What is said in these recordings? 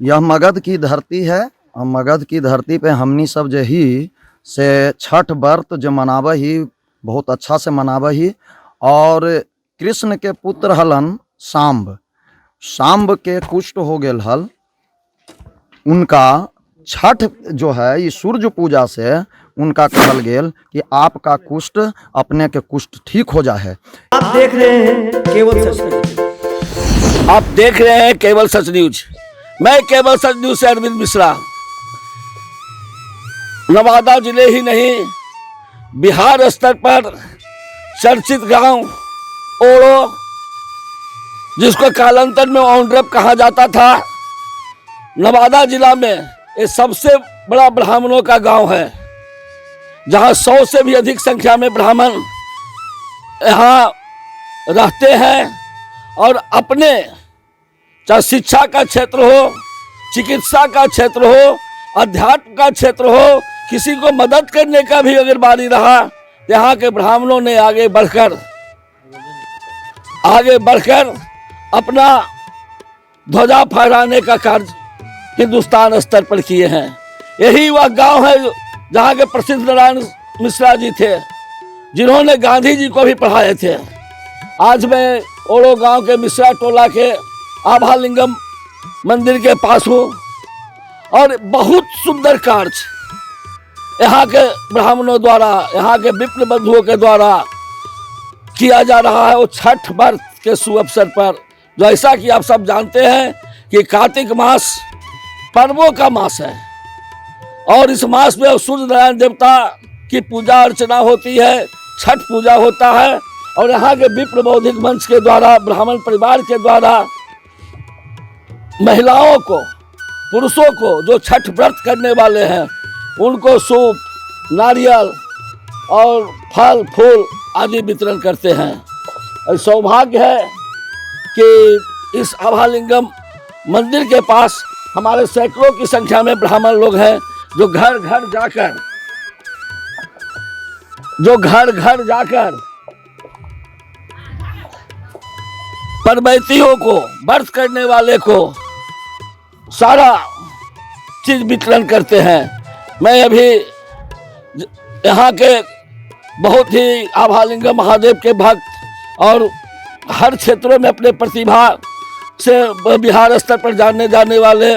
यह मगध की धरती है और मगध की धरती पे हमनी सब जे ही से छठ व्रत जो मनावा ही बहुत अच्छा से मनावा ही। और कृष्ण के पुत्र हलन सांब, सांब के कुष्ठ हो गेल हल, उनका छठ जो है ये सूर्य पूजा से उनका कहल गेल कि आपका कुष्ठ अपने के कुष्ठ ठीक हो जाए। आप देख रहे हैं केवल सच न्यूज। आप देख रहे हैं केवल सच न्यूज। मैं केवल सच न्यूज से अरविंद मिश्रा। नवादा जिले ही नहीं, बिहार स्तर पर चर्चित गांव ओड़ो, जिसको कालांतर में औंड्रप कहा जाता था, नवादा जिला में ये सबसे बड़ा ब्राह्मणों का गांव है, जहां 100 से भी अधिक संख्या में ब्राह्मण यहाँ रहते हैं और अपने चाहे शिक्षा का क्षेत्र हो, चिकित्सा का क्षेत्र हो, अध्यात्म का क्षेत्र हो, किसी को मदद करने का भी अगर बारी रहा, यहाँ के ब्राह्मणों ने आगे बढ़कर अपना ध्वजा फहराने का कार्य हिंदुस्तान स्तर पर किए हैं। यही वह गांव है जहाँ के प्रसिद्ध नारायण मिश्रा जी थे, जिन्होंने गांधी जी को भी पढ़ाए थे। आज मैं ओड़ो गांव के मिश्रा टोला के आभालिंगम मंदिर के पास हूँ और बहुत सुंदर कार्य यहाँ के ब्राह्मणों द्वारा, यहाँ के विप्र बंधुओं के द्वारा किया जा रहा है। वो छठ व्रत के शुभ अवसर पर, जैसा कि आप सब जानते हैं कि कार्तिक मास पर्वों का मास है और इस मास में सूर्य नारायण देवता की पूजा अर्चना होती है, छठ पूजा होता है। और यहाँ के विप्र बौद्धिक मंच के द्वारा, ब्राह्मण परिवार के द्वारा महिलाओं को, पुरुषों को जो छठ व्रत करने वाले हैं, उनको सूप, नारियल और फल फूल आदि वितरण करते हैं। और सौभाग्य है कि इस आभालिंगम मंदिर के पास हमारे सैकड़ों की संख्या में ब्राह्मण लोग हैं, जो घर घर जाकर परमैतियों को, व्रत करने वाले को सारा चीज वितरण करते हैं। मैं अभी यहाँ के बहुत ही आभालिंगम महादेव के भक्त और हर क्षेत्रों में अपने प्रतिभा से बिहार स्तर पर जाने वाले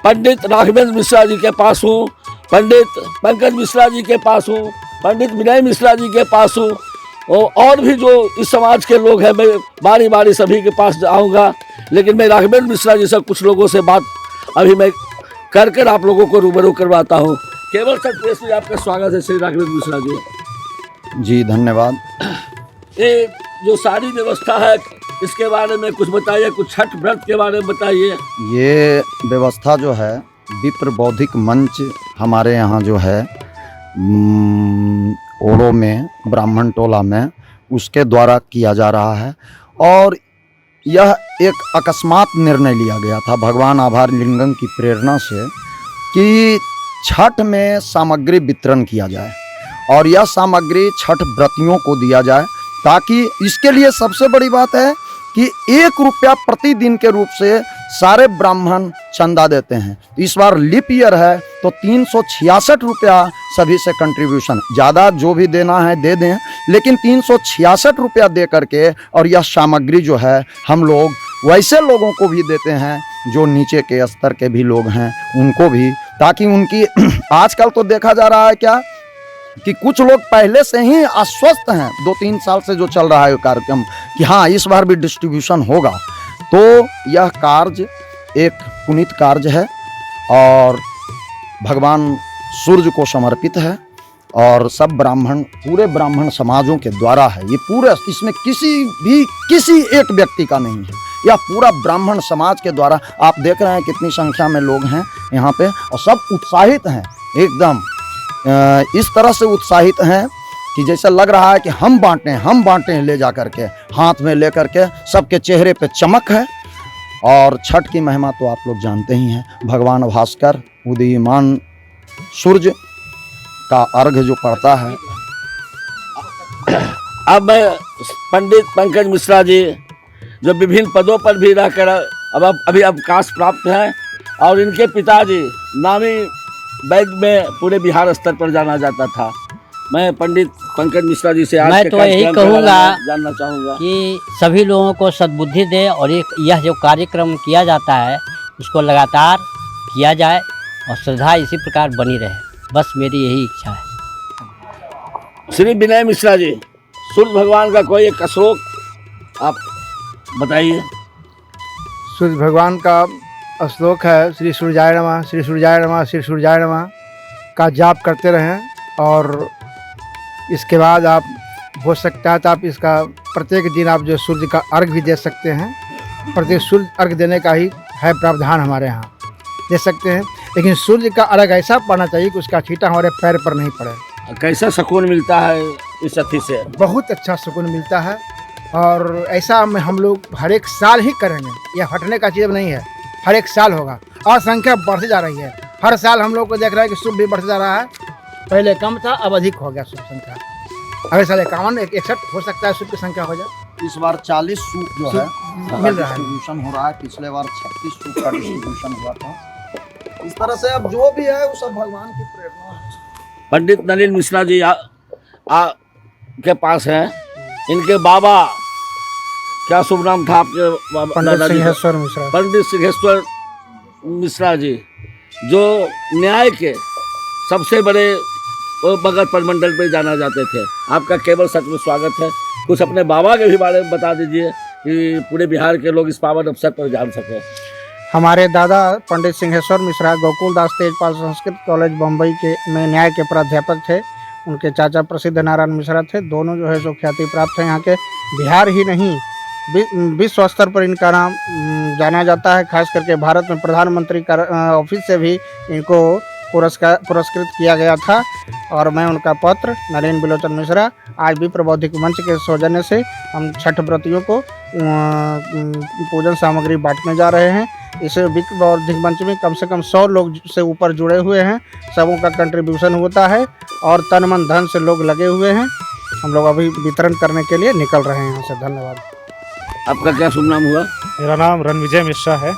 पंडित राघवेंद्र मिश्रा जी के पास हूँ, पंडित पंकज मिश्रा जी के पास हूँ, पंडित विनय मिश्रा जी के पास हूँ, और भी जो इस समाज के लोग हैं, मैं बारी बारी सभी के पास जाऊँगा। लेकिन मैं राघवेंद्र मिश्रा जी से कुछ लोगों से बात अभी मैं कर आप लोगों को रूबरू करवाता हूँ। केवल सच प्रेस में आपका स्वागत है श्री राघवेंद्र मिश्रा जी। जी धन्यवाद। ये जो सारी व्यवस्था है, इसके बारे में कुछ बताइए, कुछ छठ व्रत के बारे में बताइए। ये व्यवस्था जो है विप्र बौद्धिक मंच हमारे यहाँ जो है ओड़ो में, ब्राह्मण टोला में, उसके द्वारा किया जा रहा है। और यह एक अकस्मात निर्णय लिया गया था भगवान आभालिंगम की प्रेरणा से कि छठ में सामग्री वितरण किया जाए और यह सामग्री छठ व्रतियों को दिया जाए, ताकि इसके लिए सबसे बड़ी बात है कि 1 रुपया प्रतिदिन के रूप से सारे ब्राह्मण चंदा देते हैं। इस बार लीप ईयर है तो 366 रुपया सभी से कंट्रीब्यूशन, ज़्यादा जो भी देना है दे दें, लेकिन 366 रुपया दे करके, और यह सामग्री जो है हम लोग वैसे लोगों को भी देते हैं जो नीचे के स्तर के भी लोग हैं, उनको भी, ताकि उनकी आजकल तो देखा जा रहा है क्या कि कुछ लोग पहले से ही आश्वस्त हैं, 2-3 साल से जो चल रहा है कार्यक्रम, कि हाँ इस बार भी डिस्ट्रीब्यूशन होगा। तो यह कार्य एक पुनीत कार्य है और भगवान सूर्य को समर्पित है और सब ब्राह्मण, पूरे ब्राह्मण समाजों के द्वारा है ये पूरे, इसमें किसी एक व्यक्ति का नहीं है, यह पूरा ब्राह्मण समाज के द्वारा। आप देख रहे हैं कितनी संख्या में लोग हैं यहाँ पे और सब उत्साहित हैं, एकदम इस तरह से उत्साहित हैं कि जैसे लग रहा है कि हम बांटें ले जा करके, हाथ में ले करके, सबके चेहरे पे चमक है। और छठ की महिमा तो आप लोग जानते ही हैं, भगवान भास्कर उदीयमान सूर्य का अर्घ्य जो पड़ता है। अब मैं पंडित पंकज मिश्रा जी, जो विभिन्न पदों पर भी रहकर अब अभी अवकाश प्राप्त हैं, और इनके पिताजी नामी वैद्य में पूरे बिहार स्तर पर जाना जाता था। मैं पंडित पंकज मिश्रा जी से आज मैं के तो यही कार्यक्रम के बारे में कहूँगा जानना चाहूँगा कि सभी लोगों को सद्बुद्धि दे और यह जो कार्यक्रम किया जाता है उसको लगातार किया जाए और श्रद्धा इसी प्रकार बनी रहे, बस मेरी यही इच्छा है। श्री विनय मिश्रा जी, सूर्य भगवान का कोई एक श्लोक आप बताइए। सूर्य भगवान का श्लोक है श्री सूर्याय नमः, श्री सूर्याय नमः, श्री सूर्याय नमः का जाप करते रहें और इसके बाद आप हो सकता है तो आप इसका प्रत्येक दिन आप जो सूर्य का अर्घ भी दे सकते हैं। प्रत्येक सूर्य अर्घ देने का ही है प्रावधान हमारे यहाँ, दे सकते हैं, लेकिन सूर्य का अर्घ ऐसा पड़ना चाहिए कि उसका छींटा हमारे पैर पर नहीं पड़े। कैसा सुकून मिलता है इस अति से? बहुत अच्छा सुकून मिलता है और ऐसा हम लोग हर एक साल ही करेंगे, यह हटने का चीज़ नहीं है, हर एक साल होगा और संख्या बढ़ती जा रही है। हर साल हम लोग को देख रहा है कि शुभ भी बढ़ता जा रहा है, पहले कम था अब अधिक हो गया शुभ संख्या। अगले साल 51 61 हो सकता है शुभ की संख्या हो जाए। इस बार 40 सूप जो है मिल रहा है। डिस्ट्रीब्यूशन हो रहा है। पिछले बार 36 सूप का डिस्ट्रीब्यूशन हुआ था। इस तरह से अब जो भी है वो सब भगवान की प्रेरणा है। पंडित नलिन मिश्रा जी के पास हैं, इनके बाबा, क्या शुभ नाम था आपके बाबा? पंडित सिंहेश्वर मिश्रा। पंडित सिंहेश्वर मिश्रा जी, जो न्याय के सबसे बड़े भगत प्रमंडल पे जाना जाते थे। आपका केवल सच में स्वागत है। कुछ अपने बाबा के भी बारे में बता दीजिए कि पूरे बिहार के लोग इस पावन अवसर पर जान सकें। हमारे दादा पंडित सिंहेश्वर मिश्रा गोकुल दास तेजपाल संस्कृत कॉलेज बम्बई के में न्याय के प्राध्यापक थे। उनके चाचा प्रसिद्ध नारायण मिश्रा थे। दोनों जो है सो ख्याति प्राप्त हैं यहाँ के। बिहार ही नहीं विश्व स्तर पर इनका नाम जाना जाता है। खास करके भारत में प्रधानमंत्री का ऑफिस से भी इनको पुरस्कृत किया गया था। और मैं उनका पत्र नरेंद्र बिलोचन मिश्रा आज विप्र बौद्धिक मंच के सौजन्य से हम छठ व्रतियों को पूजन सामग्री बांटने जा रहे हैं। इस विप्र बौद्धिक मंच में कम से कम 100 लोग से ऊपर जुड़े हुए हैं। सबों का कंट्रीब्यूशन होता है और तन मन धन से लोग लगे हुए हैं। हम लोग अभी वितरण करने के लिए निकल रहे हैं यहाँ से। धन्यवाद। आपका क्या शुभ नाम हुआ? मेरा नाम रणविजय मिश्रा है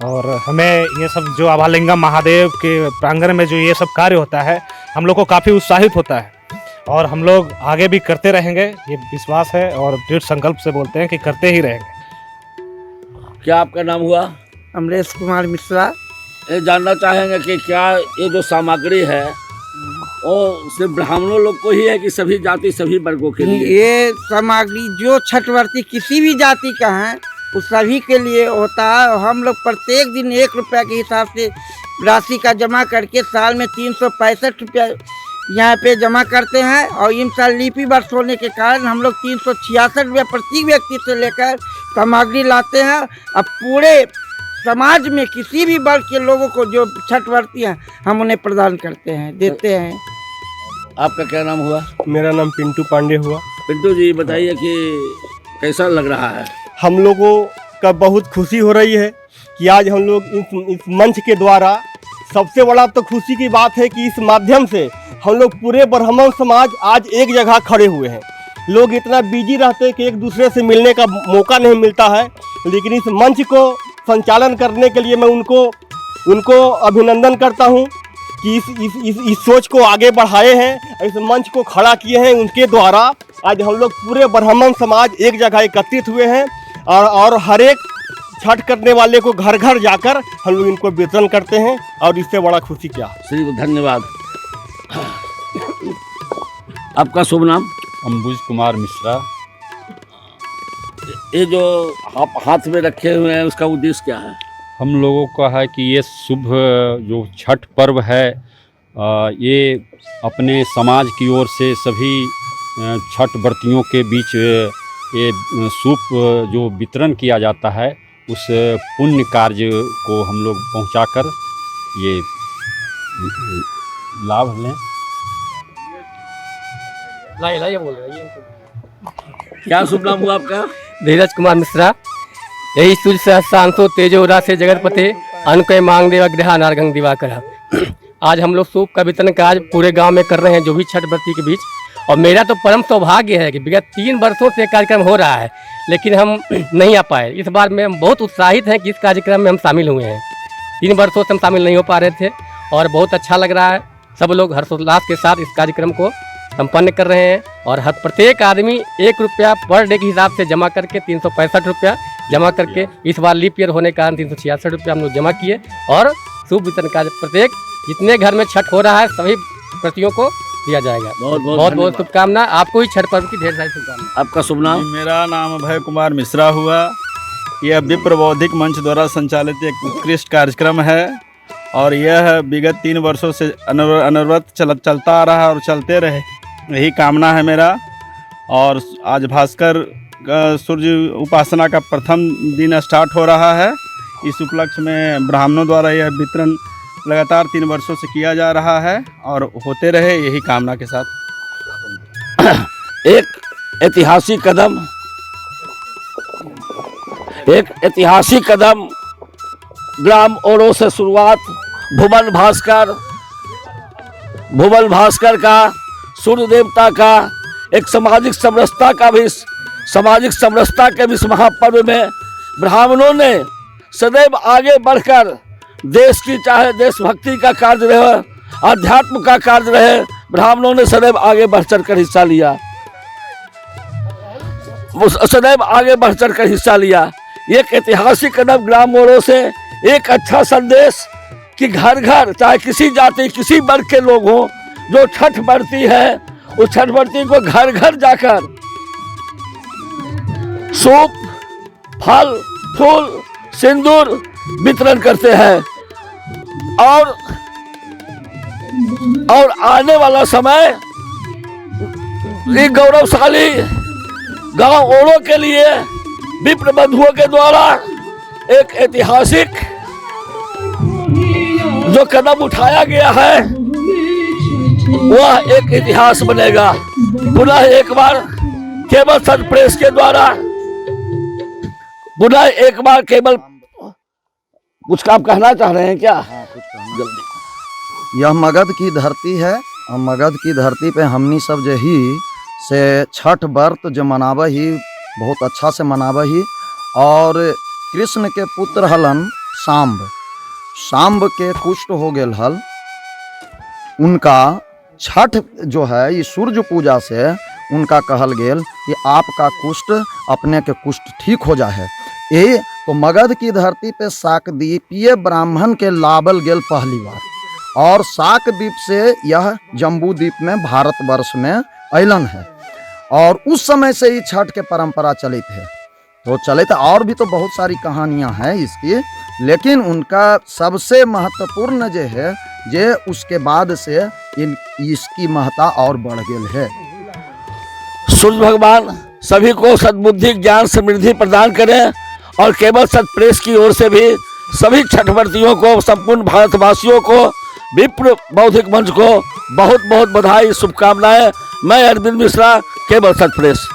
और हमें ये सब जो आभालिंगम महादेव के प्रांगण में जो ये सब कार्य होता है हम लोग को काफ़ी उत्साहित होता है और हम लोग आगे भी करते रहेंगे, ये विश्वास है और दृढ़ संकल्प से बोलते हैं कि करते ही रहेंगे। क्या आपका नाम हुआ? अमरेश कुमार मिश्रा। ये जानना चाहेंगे कि क्या ये जो सामग्री है वो सिर्फ ब्राह्मणों लोग को ही है कि सभी जाति सभी वर्गों के लिए? ये सामग्री जो छठ व्रती किसी भी जाति का है वो सभी के लिए होता है। हम लोग प्रत्येक दिन 1 रुपया के हिसाब से राशि का जमा करके साल में 365 रुपया यहाँ पे जमा करते हैं और इन साल लिपि वर्ष होने के कारण हम लोग 366 रुपया प्रत्येक व्यक्ति से लेकर सामग्री लाते हैं। अब पूरे समाज में किसी भी वर्ग के लोगों को जो छठ व्रती हैं हम उन्हें प्रदान करते हैं, देते हैं। आपका क्या नाम हुआ? मेरा नाम पिंटू पांडे हुआ। पिंटू जी बताइए कि कैसा लग रहा है? हम लोगों का बहुत खुशी हो रही है कि आज हम लोग इस मंच के द्वारा, सबसे बड़ा तो खुशी की बात है कि इस माध्यम से हम लोग पूरे ब्राह्मण समाज आज एक जगह खड़े हुए हैं। लोग इतना बिजी रहते हैं कि एक दूसरे से मिलने का मौका नहीं मिलता है, लेकिन इस मंच को संचालन करने के लिए मैं उनको अभिनंदन करता हूं कि इस सोच को आगे बढ़ाए हैं, इस मंच को खड़ा किए हैं। उनके द्वारा आज हम लोग पूरे ब्राह्मण समाज एक जगह एकत्रित हुए हैं और हर एक छठ करने वाले को घर घर जाकर हम लोग इनको वितरण करते हैं और इससे बड़ा खुशी क्या। श्री धन्यवाद। आपका शुभ नाम? अंबुज कुमार मिश्रा। ये जो आप हाथ में रखे हुए हैं उसका उद्देश्य क्या है? हम लोगों का है कि ये शुभ जो छठ पर्व है ये अपने समाज की ओर से सभी छठ व्रतियों के बीच ये सूप जो वितरण किया जाता है उस पुण्य कार्य को हम लोग पहुंचाकर ये लाभ लें। लाइए बोल रहा है। क्या शुभ नाम हुआ आपका? धीरज कुमार मिश्रा। यही सूर्य सहस्रांशो तेजो राशि जगतपते अनकय मांग देव ग्रह नारगंग दिवाकर। आज हम लोग सूप का वितरण कार्य पूरे गांव में कर रहे हैं जो भी छठ व्रती के बीच। और मेरा तो परम सौभाग्य है कि विगत 3 वर्षों से कार्यक्रम हो रहा है लेकिन हम नहीं आ पाए। इस बार में हम बहुत उत्साहित हैं कि इस कार्यक्रम में हम शामिल हुए हैं। 3 वर्षों से हम शामिल नहीं हो पा रहे थे और बहुत अच्छा लग रहा है। सब लोग हर्षोल्लास के साथ इस कार्यक्रम को संपन्न कर रहे हैं और हर प्रत्येक आदमी 1 रुपया पर डे के हिसाब से जमा करके 365 रुपया जमा करके, इस बार लीप ईयर होने के कारण 366 रुपया हम लोग जमा किए और शुभ वितरण कार्य प्रत्येक जितने घर में छठ हो रहा है सभी प्रतियों को दिया जाएगा। बहुत बहुत शुभकामना। आपको ही छठ पर्व की ढेर सारी शुभकामनाएं। आपका शुभ नाम? मेरा नाम अभय कुमार मिश्रा हुआ। यह विप्र बौद्धिक मंच द्वारा संचालित एक उत्कृष्ट कार्यक्रम है और यह विगत 3 वर्षों से अनवरत चलता आ रहा है और चलते रहे, यही कामना है मेरा। और आज भास्कर सूर्य उपासना का प्रथम दिन स्टार्ट हो रहा है। इस उपलक्ष्य में ब्राह्मणों द्वारा यह वितरण लगातार 3 वर्षों से किया जा रहा है और होते रहे, यही कामना के साथ। एक ऐतिहासिक कदम ग्राम ओरो से शुरुआत। भुवन भास्कर का, सूर्य देवता का, एक सामाजिक समरसता के इस महापर्व में ब्राह्मणों ने सदैव आगे बढ़कर देश की, चाहे देशभक्ति का कार्य रहे, अध्यात्म का कार्य रहे, ब्राह्मणों ने सदैव आगे बढ़ चढ़ कर हिस्सा लिया। एक ऐतिहासिक कदम ग्राम मोड़ों से एक अच्छा संदेश कि घर घर, चाहे किसी जाति किसी वर्ग के लोग हों, जो छठ बरती है उस छठ बरती को घर घर जाकर सूप, फल, फूल, सिंदूर वितरण करते हैं। और आने वाला समय एक गौरवशाली गांव ओरो के लिए विप्र बंधुओं के द्वारा एक ऐतिहासिक जो कदम उठाया गया है वह एक इतिहास बनेगा। पुनः एक बार केबल सच प्रेस के द्वारा केबल कुछ काम कहना चाह रहे हैं क्या? जल्दी। यह मगध की धरती है और मगध की धरती पे हमनी सब जही से छठ व्रत जो मनावा ही बहुत अच्छा से मनावा ही। और कृष्ण के पुत्र हलन सांब के कुष्ठ हो गेल हल, उनका छठ जो है ये सूर्य पूजा से उनका कहल गेल कि आपका कुष्ठ अपने के कुष्ठ ठीक हो जाए। ये तो मगध की धरती पे शाकद्वीपीय ब्राह्मण के लाबल गेल पहली बार और शाकद्वीप से यह जम्बू द्वीप में भारतवर्ष में अलन है और उस समय से ही छठ के परंपरा चलित है। तो चलित और भी तो बहुत सारी कहानियां हैं इसकी, लेकिन उनका सबसे महत्वपूर्ण जो है जे उसके बाद से इसकी महत्ता और बढ़ गई है। सूर्य भगवान सभी को सद्बुद्धि, ज्ञान, समृद्धि प्रदान करें और केवल सत प्रेस की ओर से भी सभी छठवर्तियों को, संपूर्ण भारतवासियों को, विप्र बौद्धिक मंच को बहुत बहुत बधाई, शुभकामनाएं। मैं अरविंद मिश्रा, केवल सत प्रेस।